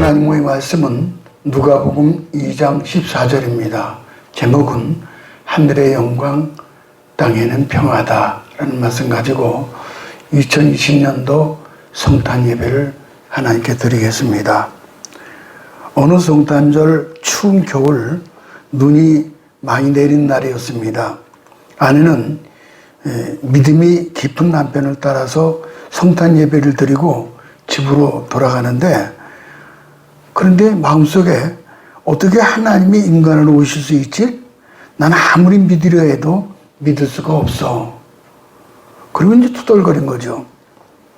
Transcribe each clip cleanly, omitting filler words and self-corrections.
하나님의 말씀은 누가복음 2장 14절입니다. 제목은 하늘의 영광, 땅에는 평화다라는 말씀 가지고 2020년도 성탄 예배를 하나님께 드리겠습니다. 어느 성탄절 추운 겨울 눈이 많이 내린 날이었습니다. 아내는 믿음이 깊은 남편을 따라서 성탄 예배를 드리고 집으로 돌아가는데, 그런데 마음속에 어떻게 하나님이 인간으로 오실 수 있지? 나는 아무리 믿으려 해도 믿을 수가 없어. 그리고 이제 투덜거린 거죠.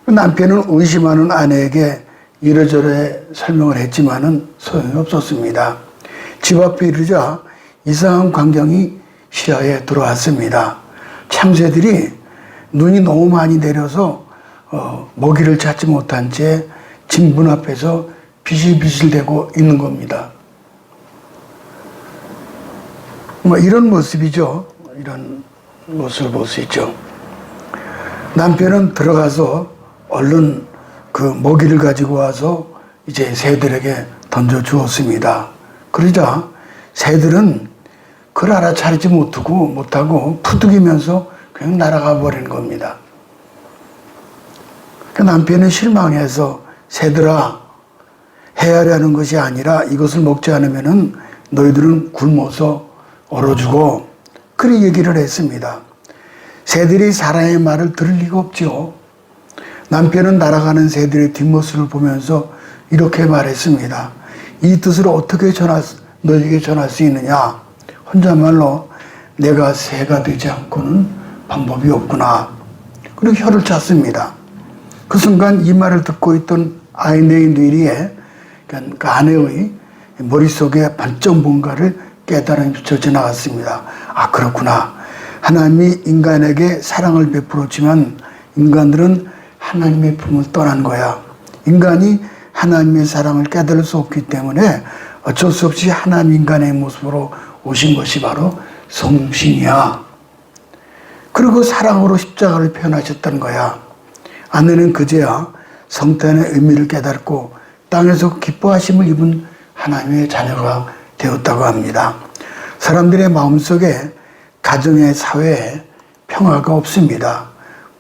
남편은 의심하는 아내에게 이러저러 설명을 했지만은 소용이 없었습니다. 집 앞에 이르자 이상한 광경이 시야에 들어왔습니다. 참새들이 눈이 너무 많이 내려서 먹이를 찾지 못한 채 집 문 앞에서 비실비실대고 있는 겁니다. 이런 모습이죠. 이런 모습을 볼 수 있죠. 남편은 들어가서 얼른 그 먹이를 가지고 와서 이제 새들에게 던져 주었습니다. 그러자 새들은 그걸 알아차리지 못하고 푸득이면서 그냥 날아가 버리는 겁니다. 그 남편은 실망해서 새들아, 헤아려는 것이 아니라 이것을 먹지 않으면은 너희들은 굶어서 얼어 죽어. 그렇게 얘기를 했습니다. 새들이 사람의 말을 들을 리가 없죠. 남편은 날아가는 새들의 뒷모습을 보면서 이렇게 말했습니다. 이 뜻을 어떻게 너에게 전할 수 있느냐? 혼잣말로 내가 새가 되지 않고는 방법이 없구나. 그리고 혀를 찼습니다. 그 순간 이 말을 듣고 있던 아내의 뇌리에, 그 아내의 머릿속에 반짝 뭔가를 깨달음이 비쳐 지나갔습니다. 아, 그렇구나. 하나님이 인간에게 사랑을 베풀었지만 인간들은 하나님의 품을 떠난 거야. 인간이 하나님의 사랑을 깨달을 수 없기 때문에 어쩔 수 없이 하나님 인간의 모습으로 오신 것이 바로 성신이야. 그리고 사랑으로 십자가를 표현하셨던 거야. 아내는 그제야 성탄의 의미를 깨닫고 땅에서 기뻐하심을 입은 하나님의 자녀가 되었다고 합니다. 사람들의 마음속에, 가정의 사회에 평화가 없습니다.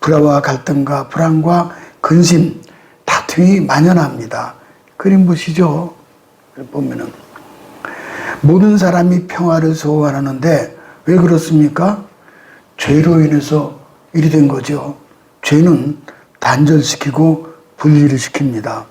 불화와 갈등과 불안과 근심, 다툼이 만연합니다. 그림 보시죠. 보면은 모든 사람이 평화를 소원하는데 왜 그렇습니까? 죄로 인해서 일이 된 거죠. 죄는 단절시키고 분리를 시킵니다.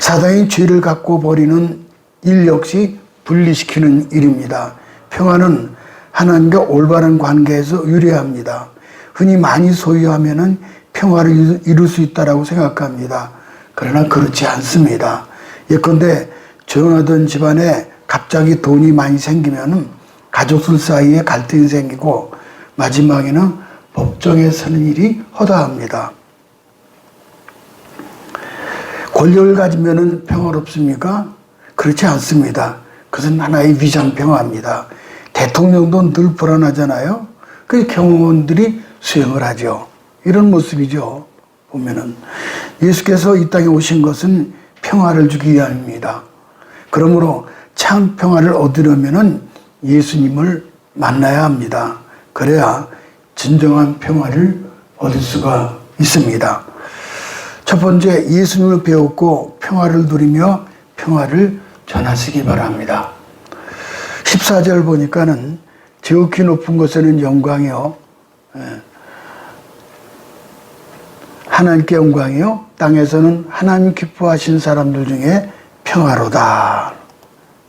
사단이 죄를 갖고 버리는 일 역시 분리시키는 일입니다. 평화는 하나님과 올바른 관계에서 유리합니다. 흔히 많이 소유하면은 평화를 이룰 수 있다라고 생각합니다. 그러나 그렇지 않습니다. 예컨대 조용하던 집안에 갑자기 돈이 많이 생기면은 가족들 사이에 갈등이 생기고 마지막에는 법정에 서는 일이 허다합니다. 권력을 가지면은 평화롭습니까? 그렇지 않습니다. 그것은 하나의 위장평화입니다. 대통령도 늘 불안하잖아요. 그 경호원들이 수행을 하죠. 이런 모습이죠. 보면은 예수께서 이 땅에 오신 것은 평화를 주기 위함입니다. 그러므로 참 평화를 얻으려면은 예수님을 만나야 합니다. 그래야 진정한 평화를 얻을 수가 있습니다. 첫 번째, 예수님을 배웠고 평화를 누리며 평화를 전하시기 바랍니다. 14절 보니까는 지극히 높은 곳에는 영광이요, 하나님께 영광이요, 땅에서는 하나님 기뻐하신 사람들 중에 평화로다.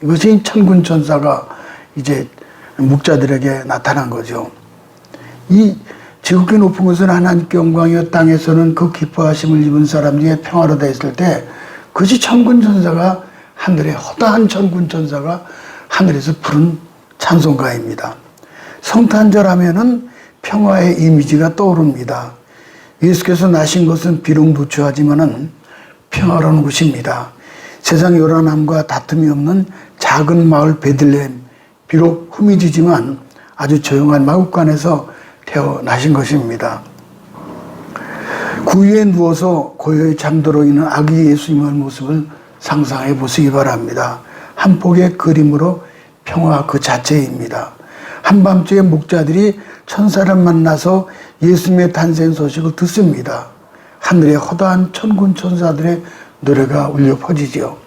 이것이 천군 천사가 이제 묵자들에게 나타난 거죠. 이 지극히 높은 곳은 하나님께 영광이요, 땅에서는 그 기뻐하심을 입은 사람 중에 평화로다 했을 때, 그것이 천군 천사가 하늘에, 허다한 천군 천사가 하늘에서 부른 찬송가입니다. 성탄절 하면은 평화의 이미지가 떠오릅니다. 예수께서 나신 것은 비록 누추하지만은 평화로운 곳입니다. 세상 요란함과 다툼이 없는 작은 마을 베들레헴, 비록 후미지지만 아주 조용한 마국간에서 태어나신 것입니다. 구유에 누워서 고요히 잠들어 있는 아기 예수님의 모습을 상상해 보시기 바랍니다. 한 폭의 그림으로 평화 그 자체입니다. 한밤중에 목자들이 천사를 만나서 예수님의 탄생 소식을 듣습니다. 하늘에 허다한 천군 천사들의 노래가 울려 퍼지죠.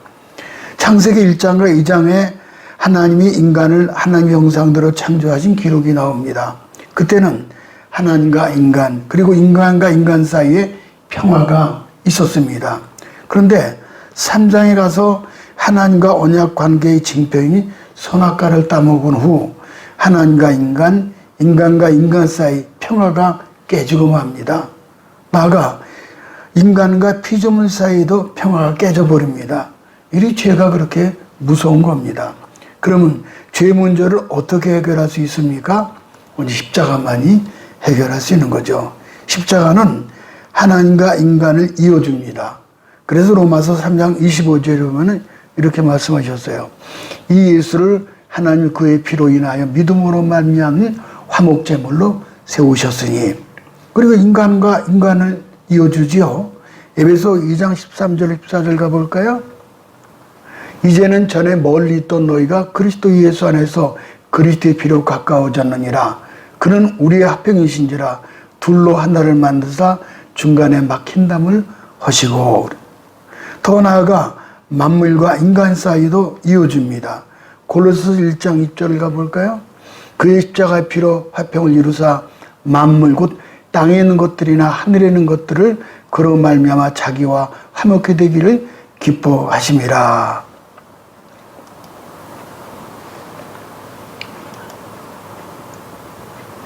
창세기 1장과 2장에 하나님이 인간을 하나님의 형상대로 창조하신 기록이 나옵니다. 그때는 하나님과 인간, 그리고 인간과 인간 사이에 평화가 있었습니다. 그런데 3장에 가서 하나님과 언약 관계의 징표인 선악과를 따먹은 후 하나님과 인간, 인간과 인간 사이 평화가 깨지고 맙니다. 나아가 인간과 피조물 사이도 평화가 깨져버립니다. 이 죄가 그렇게 무서운 겁니다. 그러면 죄 문제를 어떻게 해결할 수 있습니까? 오직 십자가만이 해결할 수 있는 거죠. 십자가는 하나님과 인간을 이어줍니다. 그래서 로마서 3장 25절에 보면 이렇게 말씀하셨어요. 이 예수를 하나님 그의 피로 인하여 믿음으로 말미암은 화목제물로 세우셨으니, 그리고 인간과 인간을 이어주지요. 에베소 2장 13절 14절 가볼까요? 이제는 전에 멀리 있던 너희가 그리스도 예수 안에서 그리스도의 피로 가까워졌느니라. 그는 우리의 합병이신지라 둘로 하나를 만드사 중간에 막힌 담을 하시고, 더 나아가 만물과 인간 사이도 이어줍니다. 골로새서 1장 2절을 가볼까요? 그의 십자가의 피로 화평을 이루사 만물 곧 땅에 있는 것들이나 하늘에 있는 것들을 그로 말미암아 자기와 화목해 되기를 기뻐하심이라.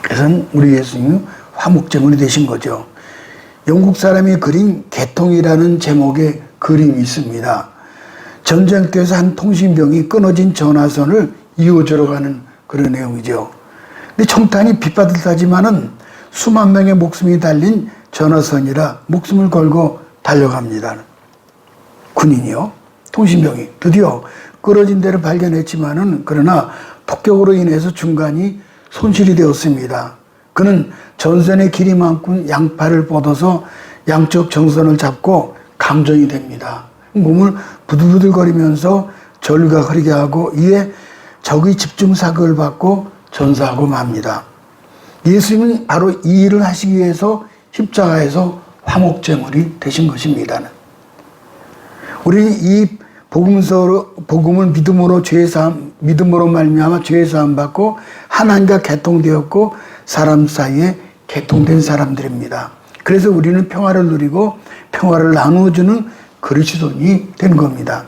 그래서 우리 예수님은 화목제물이 되신 거죠. 영국 사람이 그린 개통이라는 제목의 그림이 있습니다. 전쟁터에서 한 통신병이 끊어진 전화선을 이어주러 가는 그런 내용이죠. 근데 청탄이 빗바듯하지만은 수만 명의 목숨이 달린 전화선이라 목숨을 걸고 달려갑니다. 군인이요. 통신병이 드디어 끊어진 데를 발견했지만은 그러나 폭격으로 인해서 중간이 손실이 되었습니다. 그는 전선의 길이 많군 양팔을 뻗어서 양쪽 정선을 잡고 감전이 됩니다. 몸을 부들부들거리면서 전류가 흐르게 하고 이에 적의 집중 사격을 받고 전사하고 맙니다. 예수님은 바로 이 일을 하시기 위해서 십자가에서 화목제물이 되신 것입니다. 우리는 이 복음을 믿음으로 말미암아 죄 사함 받고 하나님과 개통되었고 사람 사이에 개통된 사람들입니다. 그래서 우리는 평화를 누리고 평화를 나누어주는 그리스도인이 된 겁니다.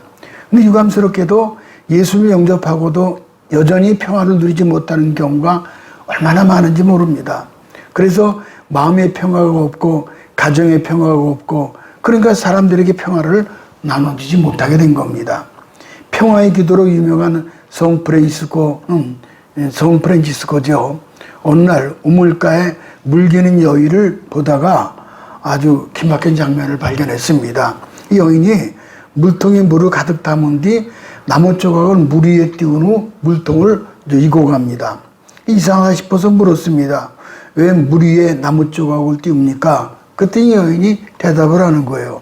근데 유감스럽게도 예수를 영접하고도 여전히 평화를 누리지 못하는 경우가 얼마나 많은지 모릅니다. 그래서 마음의 평화가 없고 가정의 평화가 없고 그러니까 사람들에게 평화를 나눠주지 못하게 된 겁니다. 평화의 기도로 유명한 성 프란치스코죠. 어느 날 우물가에 물기는 여인을 보다가 아주 기막힌 장면을 발견했습니다. 이 여인이 물통에 물을 가득 담은 뒤 나무 조각을 물 위에 띄운 후 물통을 이고 갑니다. 이상하다 싶어서 물었습니다. 왜 물 위에 나무 조각을 띄웁니까? 그때 이 여인이 대답을 하는 거예요.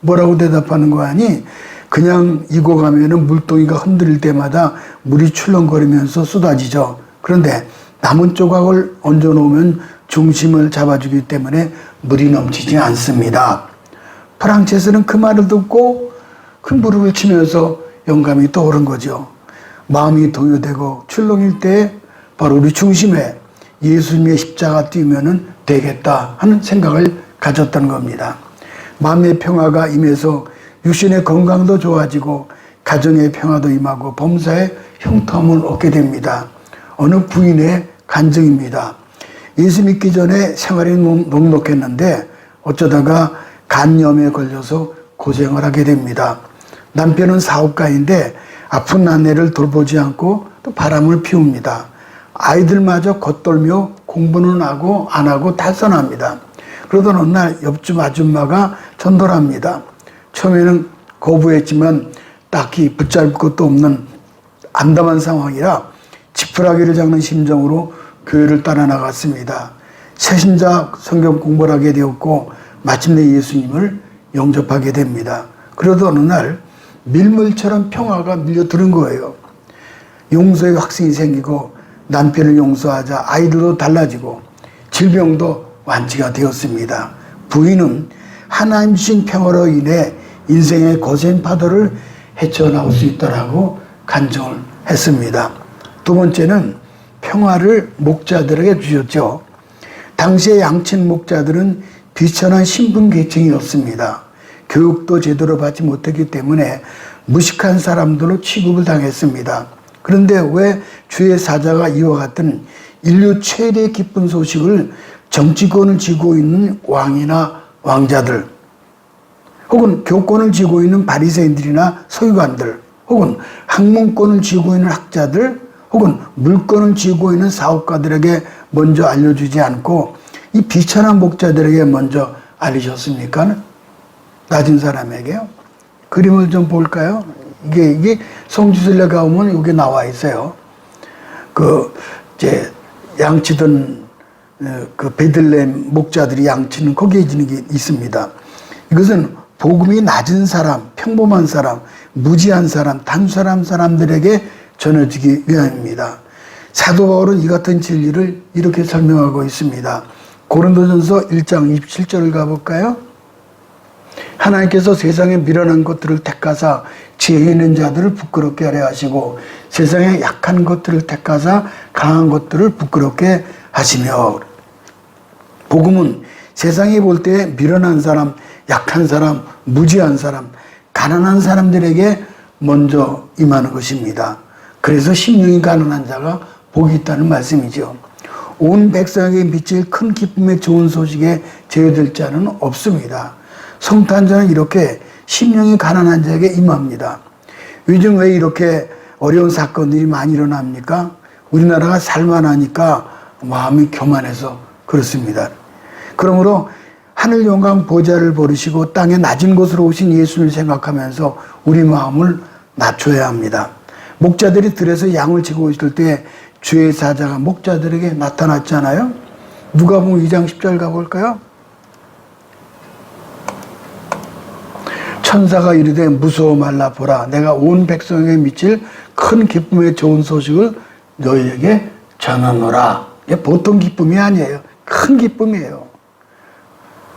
뭐라고 대답하는 거 아니? 그냥 이고 가면은 물동이가 흔들릴 때마다 물이 출렁거리면서 쏟아지죠. 그런데 나무 조각을 얹어 놓으면 중심을 잡아주기 때문에 물이 넘치지 않습니다. 프랑체스는 그 말을 듣고 큰 무릎을 치면서 영감이 떠오른 거죠. 마음이 동요되고 출렁일 때 바로 우리 중심에 예수님의 십자가 띄우면 되겠다 하는 생각을 가졌던 겁니다. 마음의 평화가 임해서 육신의 건강도 좋아지고 가정의 평화도 임하고 범사의 형통함을 얻게 됩니다. 어느 부인의 간증입니다. 예수 믿기 전에 생활이 녹록했는데 어쩌다가 간염에 걸려서 고생을 하게 됩니다. 남편은 사업가인데 아픈 아내를 돌보지 않고 또 바람을 피웁니다. 아이들마저 겉돌며 공부는 하고 안 하고 탈선합니다. 그러던 어느 날 옆집 아줌마가 전도합니다. 처음에는 거부했지만 딱히 붙잡을 것도 없는 암담한 상황이라 지푸라기를 잡는 심정으로 교회를 따라 나갔습니다. 새신자 성경 공부를 하게 되었고 마침내 예수님을 영접하게 됩니다. 그러다 어느 날 밀물처럼 평화가 밀려드는 거예요. 용서의 확신이 생기고 남편을 용서하자 아이들도 달라지고 질병도 완치가 되었습니다. 부인은 하나님 주신 평화로 인해 인생의 거센 파도를 헤쳐나올 수 있다라고 간증을 했습니다. 두 번째는 평화를 목자들에게 주셨죠. 당시의 양친 목자들은 비천한 신분 계층이었습니다. 교육도 제대로 받지 못했기 때문에 무식한 사람들로 취급을 당했습니다. 그런데 왜 주의 사자가 이와 같은 인류 최대의 기쁜 소식을 정치권을 쥐고 있는 왕이나 왕자들, 혹은 교권을 쥐고 있는 바리새인들이나 서기관들, 혹은 학문권을 쥐고 있는 학자들, 혹은 물권을 쥐고 있는 사업가들에게 먼저 알려주지 않고 이 비천한 목자들에게 먼저 알리셨습니까? 낮은 사람에게요. 그림을 좀 볼까요? 이게 성지순례 가보면 여기 나와 있어요. 양치던 그 베들레헴 목자들이 양치는 거기에 지는 게 있습니다. 이것은 복음이 낮은 사람, 평범한 사람, 무지한 사람, 사람들에게 전해지기 위함입니다. 사도 바울은 이 같은 진리를 이렇게 설명하고 있습니다. 고린도전서 1장 27절을 가볼까요? 하나님께서 세상에 미련한 것들을 택하사 지혜 있는 자들을 부끄럽게 하려 하시고 세상에 약한 것들을 택하사 강한 것들을 부끄럽게 하시며, 복음은 세상이 볼 때 미련한 사람, 약한 사람, 무지한 사람, 가난한 사람들에게 먼저 임하는 것입니다. 그래서 심령이 가난한 자가 복이 있다는 말씀이죠. 온 백성에게 미칠 큰 기쁨의 좋은 소식에 제외될 자는 없습니다. 성탄절은 이렇게 심령이 가난한 자에게 임합니다. 요즘 왜 이렇게 어려운 사건들이 많이 일어납니까? 우리나라가 살만하니까 마음이 교만해서 그렇습니다. 그러므로 하늘 영광 보좌를 버리시고 땅의 낮은 곳으로 오신 예수를 생각하면서 우리 마음을 낮춰야 합니다. 목자들이 들에서 양을 치고 있을 때 주의 사자가 목자들에게 나타났잖아요. 누가복음 2장 10절 가볼까요? 천사가 이르되 무서워 말라, 보라 내가 온 백성에게 미칠 큰 기쁨의 좋은 소식을 너희에게 전하노라. 이게 보통 기쁨이 아니에요. 큰 기쁨이에요.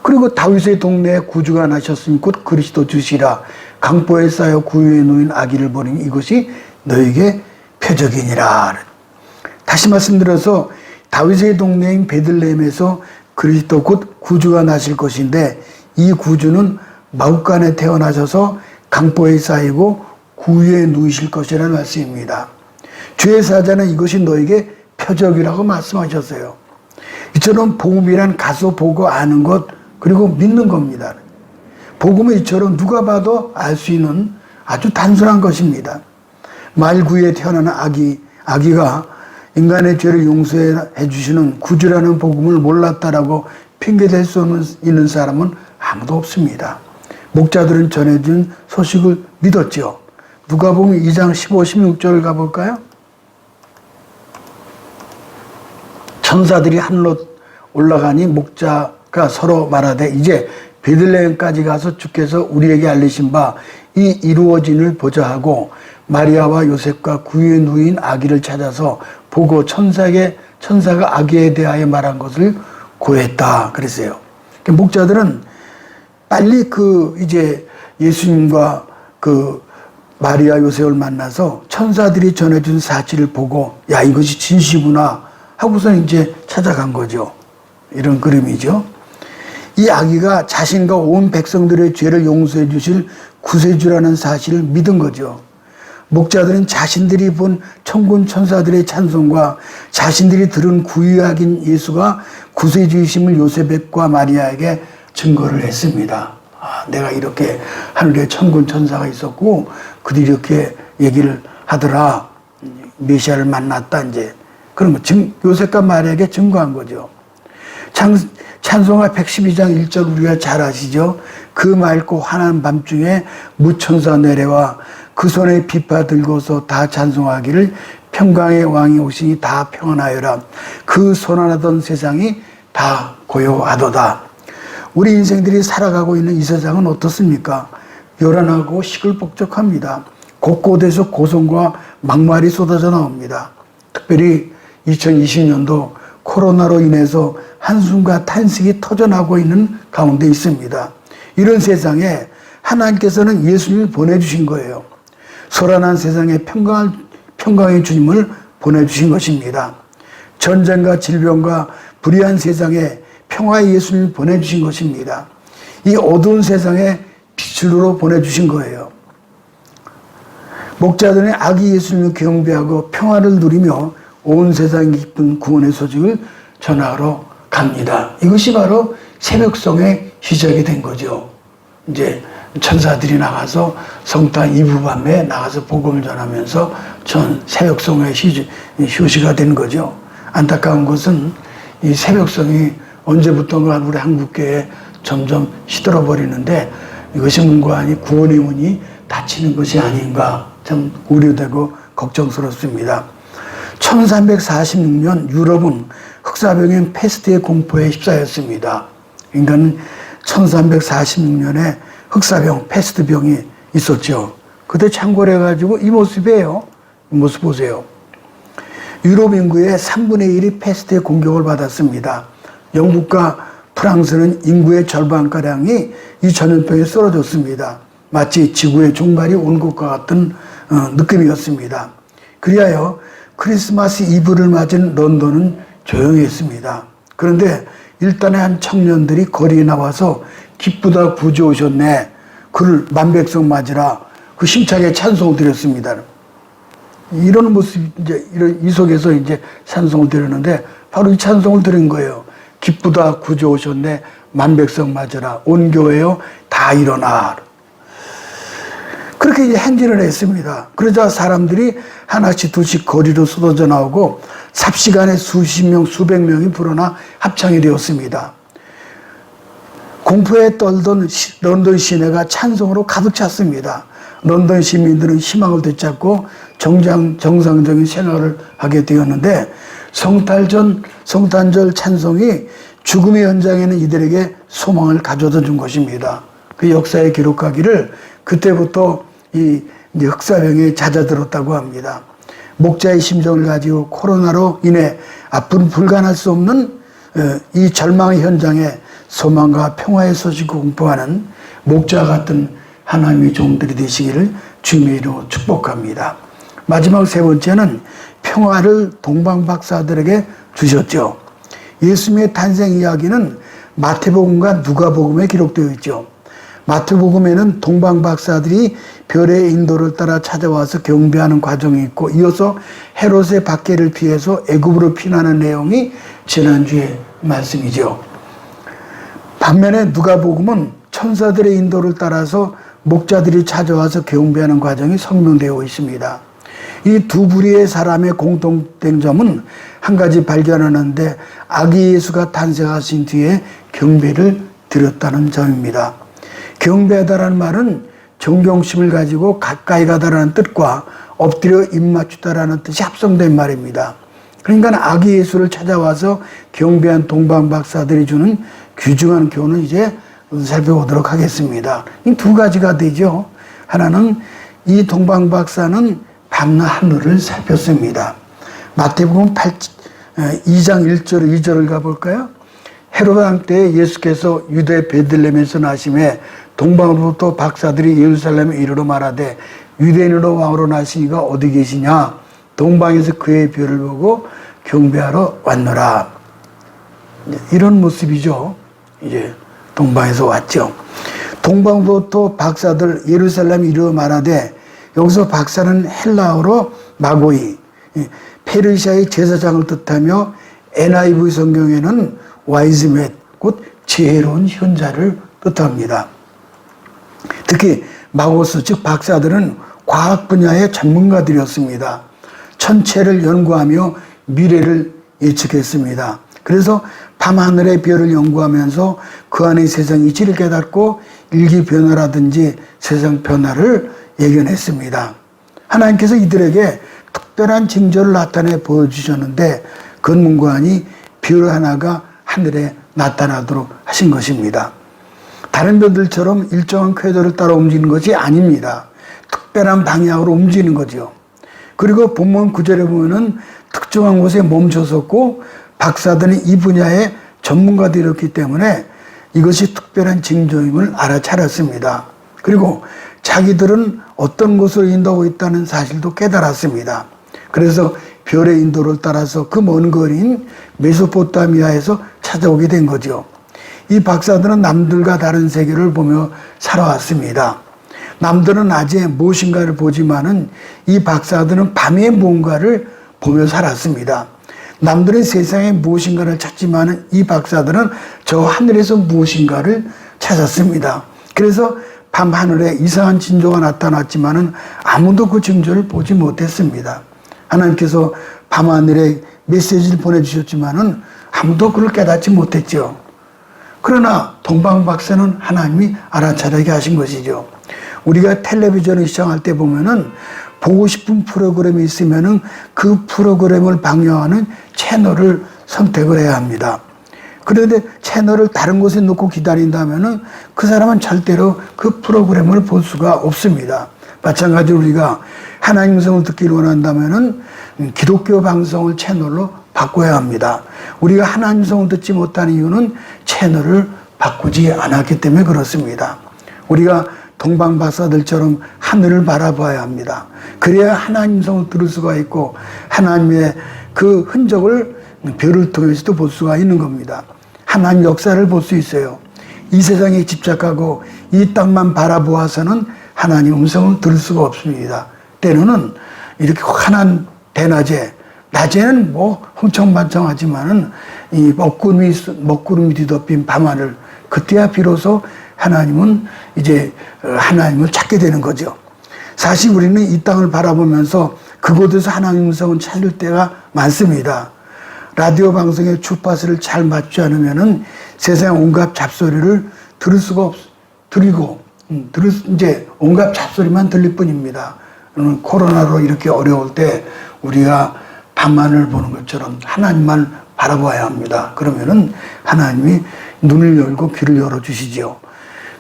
그리고 다윗의 동네에 구주가 나셨으니 곧 그리스도 주시라. 강보에 쌓여 구유에 놓인 아기를 보니 이것이 너희에게 표적이니라. 다시 말씀드려서 다윗의 동네인 베들레헴에서 그리스도 곧 구주가 나실 것인데, 이 구주는 마국간에 태어나셔서 강보에 쌓이고 구유에 누이실 것이라는 말씀입니다. 주의 사자는 이것이 너에게 표적이라고 말씀하셨어요. 이처럼 복음이란 가서 보고 아는 것, 그리고 믿는 겁니다. 복음은 이처럼 누가 봐도 알 수 있는 아주 단순한 것입니다. 말구유에 태어나는 아기가 인간의 죄를 용서해 주시는 구주라는 복음을 몰랐다라고 핑계댈 수 있는 사람은 아무도 없습니다. 목자들은 전해준 소식을 믿었죠. 누가복음 2장 15, 16절을 가볼까요? 천사들이 하늘로 올라가니 목자가 서로 말하되 이제 베들레헴까지 가서 주께서 우리에게 알리신 바 이 이루어진을 보자 하고 마리아와 요셉과 구유에 누인 아기를 찾아서 보고 천사가 아기에 대하여 말한 것을 고했다 그랬어요. 목자들은 빨리 이제 예수님과 마리아 요셉을 만나서 천사들이 전해준 사실을 보고 야, 이것이 진시구나 하고서 이제 찾아간 거죠. 이런 그림이죠. 이 아기가 자신과 온 백성들의 죄를 용서해 주실 구세주라는 사실을 믿은 거죠. 목자들은 자신들이 본 천군 천사들의 찬송과 자신들이 들은 구유아긴 예수가 구세주이심을 요셉과 마리아에게 증거를 했습니다. 내가 이렇게 하늘에 천군 천사가 있었고 그들이 이렇게 얘기를 하더라. 메시아를 만났다 이제. 그런 거 요셉과 마리아에게 증거한 거죠. 찬송가 112장 1절 우리가 잘 아시죠? 그 맑고 환한 밤중에 무천사 내려와 그 손에 비파 들고서 다 찬송하기를 평강의 왕이 오시니 다 평안하여라. 그 손안하던 세상이 다 고요하도다. 우리 인생들이 살아가고 있는 이 세상은 어떻습니까? 요란하고 시끌벅적합니다. 곳곳에서 고성과 막말이 쏟아져 나옵니다. 특별히 2020년도 코로나로 인해서 한숨과 탄식이 터져나오고 있는 가운데 있습니다. 이런 세상에 하나님께서는 예수님을 보내주신 거예요. 소란한 세상에 평강의 주님을 보내주신 것입니다. 전쟁과 질병과 불의한 세상에 평화의 예수님을 보내주신 것입니다. 이 어두운 세상에 빛으로 보내주신 거예요. 목자들은 아기 예수님을 경배하고 평화를 누리며 온 세상에 기쁜 구원의 소식을 전하러 갑니다. 이것이 바로 새벽송의 시작이 된 거죠. 이제 천사들이 나가서 성탄 이브 밤에 나가서 복음을 전하면서 전 새벽송의 효시가 된 거죠. 안타까운 것은 이 새벽송이 언제부턴가 우리 한국교회에 점점 시들어 버리는데 이것이 문과하니 구원의 문이 닫히는 것이 아닌가 참 우려되고 걱정스럽습니다. 1346년 유럽은 흑사병인 페스트의 공포에 휩싸였습니다. 그러니까 1346년에 흑사병, 페스트병이 있었죠. 그때 창궐해 가지고 이 모습이에요. 이 모습 보세요. 유럽 인구의 3분의 1이 페스트의 공격을 받았습니다. 영국과 프랑스는 인구의 절반가량이 이 전염병에 쓰러졌습니다. 마치 지구의 종말이 온 것과 같은 느낌이었습니다. 그리하여 크리스마스 이브를 맞은 런던은 조용했습니다. 그런데 일단의 한 청년들이 거리에 나와서 기쁘다 구주 오셨네. 그를 만백성 맞으라. 그 힘차게 찬송을 드렸습니다. 이런 모습, 이제, 이 속에서 이제 찬송을 드렸는데 바로 이 찬송을 드린 거예요. 기쁘다 구주 오셨네. 만백성 맞으라. 온 교회여 다 일어나. 그렇게 이제 행진을 했습니다. 그러자 사람들이 하나씩 두씩 거리로 쏟아져 나오고 삽시간에 수십 명, 수백 명이 불어나 합창이 되었습니다. 공포에 떨던 런던 시내가 찬송으로 가득 찼습니다. 런던 시민들은 희망을 되찾고 정상적인 생활을 하게 되었는데 성탄절 찬송이 죽음의 현장에는 이들에게 소망을 가져다 준 것입니다. 그 역사에 기록하기를 그때부터 이 흑사병이 잦아들었다고 합니다. 목자의 심정을 가지고 코로나로 인해 앞으로 불가능할 수 없는 이 절망의 현장에 소망과 평화의 소식을 공포하는 목자 같은 하나님의 종들이 되시기를 주님의 이름으로 축복합니다. 마지막 세 번째는 평화를 동방박사들에게 주셨죠. 예수님의 탄생 이야기는 마태복음과 누가복음에 기록되어 있죠. 마태복음에는 동방박사들이 별의 인도를 따라 찾아와서 경배하는 과정이 있고 이어서 헤롯의 박해를 피해서 애굽으로 피난하는 내용이 지난주의 말씀이죠. 반면에 누가복음은 천사들의 인도를 따라서 목자들이 찾아와서 경배하는 과정이 설명되어 있습니다. 이 두 부류의 사람의 공통된 점은 한 가지 발견하는데 아기 예수가 탄생하신 뒤에 경배를 드렸다는 점입니다. 경배하다라는 말은 존경심을 가지고 가까이 가다라는 뜻과 엎드려 입맞추다라는 뜻이 합성된 말입니다. 그러니까 아기 예수를 찾아와서 경배한 동방박사들이 주는 귀중한 교훈을 이제 살펴보도록 하겠습니다. 이 두 가지가 되죠. 하나는 이 동방박사는 밤낮 하늘을 살폈습니다. 마태복음 2장 1절 2절을 가볼까요? 헤롯 왕 때 예수께서 유대 베들레헴에서 나심에 동방으로부터 박사들이 예루살렘에 이르러 말하되 유대인으로 왕으로 나시니가 어디 계시냐? 동방에서 그의 별을 보고 경배하러 왔노라. 이런 모습이죠. 이제 동방에서 왔죠. 동방으로부터 박사들 예루살렘에 이르러 말하되 여기서 박사는 헬라어로 마고이, 페르시아의 제사장을 뜻하며 NIV 성경에는 와이즈맷, 곧 지혜로운 현자를 뜻합니다. 특히 마고스, 즉 박사들은 과학 분야의 전문가들이었습니다. 천체를 연구하며 미래를 예측했습니다. 그래서 밤하늘의 별을 연구하면서 그 안의 세상 이치를 깨닫고 일기 변화라든지 세상 변화를 예견했습니다. 하나님께서 이들에게 특별한 징조를 나타내 보여주셨는데 그 문관이 별 하나가 하늘에 나타나도록 하신 것입니다. 다른 별들처럼 일정한 궤도를 따라 움직이는 것이 아닙니다. 특별한 방향으로 움직이는 거죠. 그리고 본문 9절에 보면은 특정한 곳에 멈춰섰고 박사들은 이 분야의 전문가들이었기 때문에 이것이 특별한 징조임을 알아차렸습니다. 그리고 자기들은 어떤 곳으로 인도하고 있다는 사실도 깨달았습니다. 그래서 별의 인도를 따라서 그 먼 거리인 메소포타미아에서 찾아오게 된 거죠. 이 박사들은 남들과 다른 세계를 보며 살아왔습니다. 남들은 낮에 무엇인가를 보지만은 이 박사들은 밤에 무언가를 보며 살았습니다. 남들은 세상에 무엇인가를 찾지만은 이 박사들은 저 하늘에서 무엇인가를 찾았습니다. 그래서 밤하늘에 이상한 징조가 나타났지만은 아무도 그 징조를 보지 못했습니다. 하나님께서 밤하늘에 메시지를 보내주셨지만은 아무도 그걸 깨닫지 못했죠. 그러나 동방박사는 하나님이 알아차리게 하신 것이죠. 우리가 텔레비전을 시청할 때 보면은 보고 싶은 프로그램이 있으면은 그 프로그램을 방영하는 채널을 선택을 해야 합니다. 그런데 채널을 다른 곳에 놓고 기다린다면은 그 사람은 절대로 그 프로그램을 볼 수가 없습니다. 마찬가지로 우리가 하나님 음성을 듣기를 원한다면은 기독교 방송을 채널로 바꿔야 합니다. 우리가 하나님 음성을 듣지 못하는 이유는 채널을 바꾸지 않았기 때문에 그렇습니다. 우리가 동방박사들처럼 하늘을 바라봐야 합니다. 그래야 하나님 음성을 들을 수가 있고 하나님의 그 흔적을 별을 통해서도 볼 수가 있는 겁니다. 하나님 역사를 볼 수 있어요. 이 세상에 집착하고 이 땅만 바라보아서는 하나님 음성을 들을 수가 없습니다. 때로는 이렇게 환한 대낮에, 낮에는 뭐 흥청만청하지만은 이 먹구름이 뒤덮인 밤하늘, 그때야 비로소 하나님은 이제 하나님을 찾게 되는 거죠. 사실 우리는 이 땅을 바라보면서 그곳에서 하나님 음성을 찾을 때가 많습니다. 라디오 방송의 주파수를 잘 맞추지 않으면은 세상 온갖 잡소리를 들을 수가 이제 온갖 잡소리만 들릴 뿐입니다. 코로나로 이렇게 어려울 때 우리가 밤하늘 보는 것처럼 하나님만 바라봐야 합니다. 그러면은 하나님이 눈을 열고 귀를 열어주시죠.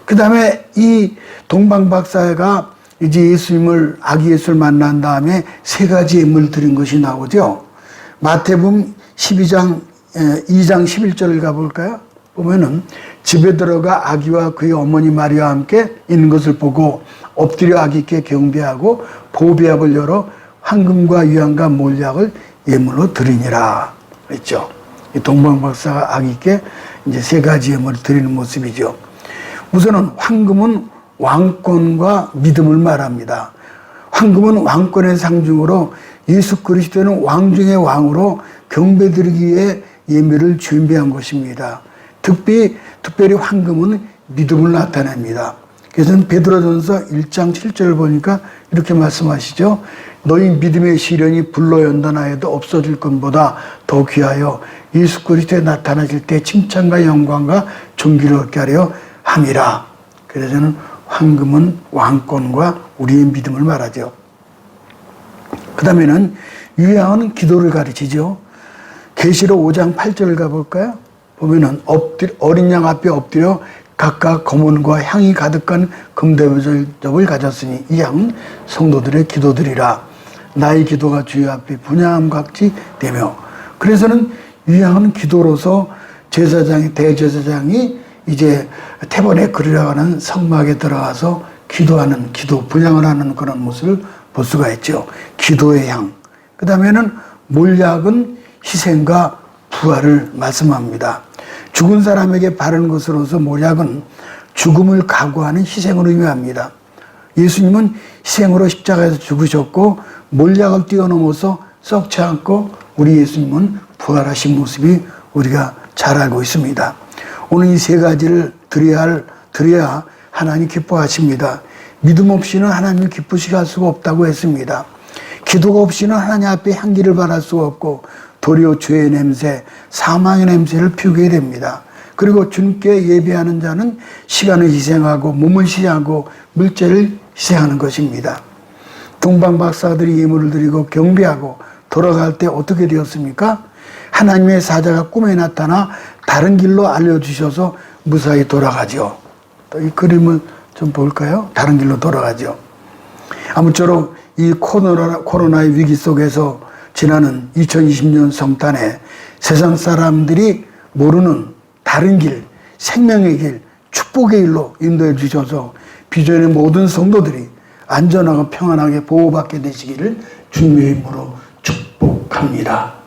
그 다음에 이 동방박사가 이제 예수님을, 아기 예수를 만난 다음에 세 가지 예물을 드린 것이 나오죠. 마태복음 2장 11절을 가볼까요? 보면은 집에 들어가 아기와 그의 어머니 마리아와 함께 있는 것을 보고 엎드려 아기께 경배하고 보배압을 열어 황금과 유향과 몰약을 예물로 드리니라 했죠. 이 동방박사가 아기께 이제 세 가지 예물을 드리는 모습이죠. 우선은 황금은 왕권과 믿음을 말합니다. 황금은 왕권의 상징으로 예수 그리스도는 왕 중의 왕으로 경배드리기 위해 예물을 준비한 것입니다. 특별히 황금은 믿음을 나타냅니다. 그래서 베드로전서 1장 7절을 보니까 이렇게 말씀하시죠. 너희 믿음의 시련이 불로 연단하여도 없어질 것보다 더 귀하여 예수 그리스도에 나타나실 때 칭찬과 영광과 존귀를 얻게 하려 함이라. 그래서는 황금은 왕권과 우리의 믿음을 말하죠. 그 다음에는 유향은 기도를 가르치죠. 계시록 5장 8절을 가볼까요? 보면은 어린 양 앞에 엎드려 각각 검은과 향이 가득한 금대접을 가졌으니 이 향은 성도들의 기도들이라. 나의 기도가 주의 앞에 분향함과 같이 되며. 그래서는 유향은 기도로서 대제사장이 이제 태버네클이라고 하는 성막에 들어가서 기도하는, 분향을 하는 그런 모습을 볼 수가 있죠. 기도의 향. 그 다음에는 몰약은 희생과 부활을 말씀합니다. 죽은 사람에게 바르는 것으로서 몰약은 죽음을 각오하는 희생을 의미합니다. 예수님은 희생으로 십자가에서 죽으셨고 몰약을 뛰어넘어서 썩지 않고 우리 예수님은 부활하신 모습이 우리가 잘 알고 있습니다. 오늘 이 세 가지를 드려야 하나님 기뻐하십니다. 믿음 없이는 하나님을 기쁘시게 할 수가 없다고 했습니다. 기도가 없이는 하나님 앞에 향기를 발할 수가 없고 도리어 죄의 냄새, 사망의 냄새를 피우게 됩니다. 그리고 주님께 예배하는 자는 시간을 희생하고 몸을 희생하고 물질을 희생하는 것입니다. 동방박사들이 예물을 드리고 경배하고 돌아갈 때 어떻게 되었습니까? 하나님의 사자가 꿈에 나타나 다른 길로 알려주셔서 무사히 돌아가죠. 또 이 그림을 좀 볼까요? 다른 길로 돌아가죠. 아무쪼록 이 코로나의 위기 속에서 지나는 2020년 성탄에 세상 사람들이 모르는 다른 길, 생명의 길, 축복의 길로 인도해 주셔서 비전의 모든 성도들이 안전하고 평안하게 보호받게 되시기를 주님의 이름으로 축복합니다.